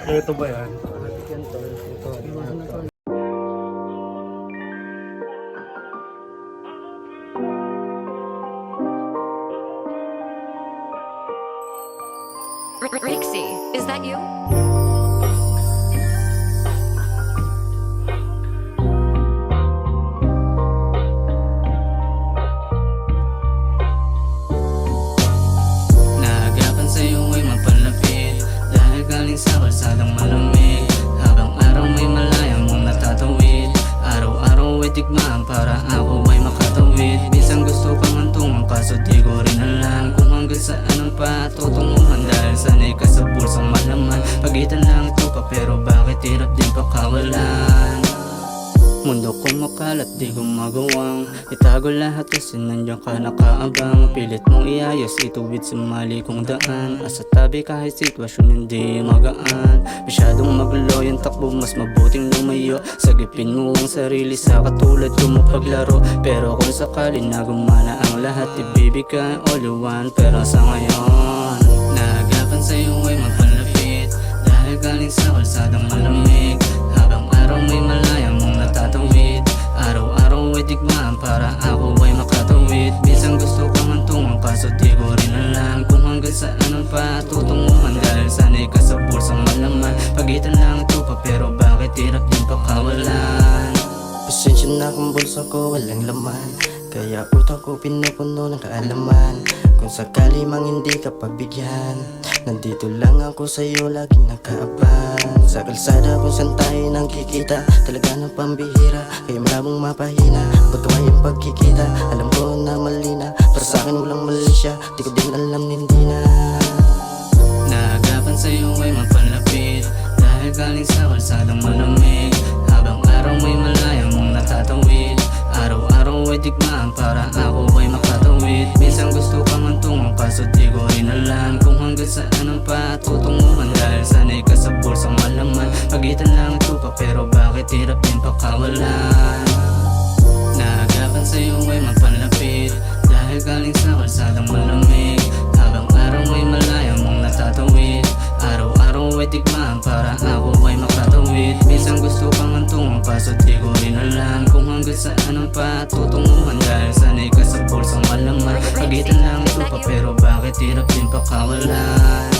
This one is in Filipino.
Ito ba yan? Yan tol. Ito. Rixie, is that you? Naagapan sa'yo ay mapalapit dahil galing sa kalsadang malamig. Habang araw may malaya mong natatawid, araw-araw ay digmaan para ako ay makatawid. Minsan gusto kang antungan kaso di ko rin alam kung hanggang saan ang patutunguhan, dahil sanay ka sa bulsang malaman. Pagitan lang ito pa pero bakit hirap din pakawalan? Mundo ko makalat, di ko magawang itago lahat kasi nandiyan ka nakaabang. Pilit mong iayos, ituwid sa mali kong daan. Asa tabi kahit sitwasyon hindi magaan. Masyadong magulo yung takbo, mas mabuting lumayo. Sagipin mo ang sarili sa katulad ko mapaglaro. Pero kung sakali na gumana ang lahat, ibibigay all you want. Pero sa ngayon, naagapan sa'yo ay magpalapit dahil galing sa kalsadang malamig. Habang araw may malaya mong natatawid, araw-araw ay digmaan para ako ay makatawid. Minsan gusto kang antungan kaso di ko rin alam kung hanggang saan ang patutunguhan, dahil sanay ka sa bulsang malaman. Pagitan lang ito pa pero bakit hirap din pakawalan? Pasensya na kung bulsa ko walang laman, kaya utak ko pinupuno ng kaalaman. Kung sakali mang hindi ka pagbigyan, nandito lang ako sa'yo laging nakaabang. Sa kalsada kung saan tayo nang kikita, talaga ng pambihira, kaya malabong mapahina. Pagkamay ang pagkikita, alam ko na mali na. Para sa'kin walang mali siya, di ko din alam hindi na. Naagapan sa'yo ay mapalapit dahil galing sa kalsadang malamig. Habang araw may malaya mong natatawid, araw-araw ay digmaan para ako ay makatawid. Minsan gusto kang antungan kaso di ko rin alam kung hanggang saan ang patutunguhan, dahil sanay ka sa bulsang malaman. Pagitan lang ito pa pero bakit hirap din pakawalan? Naagapan sa'yo ay mapalapit dahil galing sa kalsadang malamig. Habang araw may malaya mong natatawid, araw-araw ay digmaan para ako ay makatawid. Minsan gusto kang antungan kaso di ko rin alam kung hanggang saan ang patutunguhan, dahil sanay ka sa bulsang malaman. Pagitan lang ito pa pero bakit hirap din pakawalan?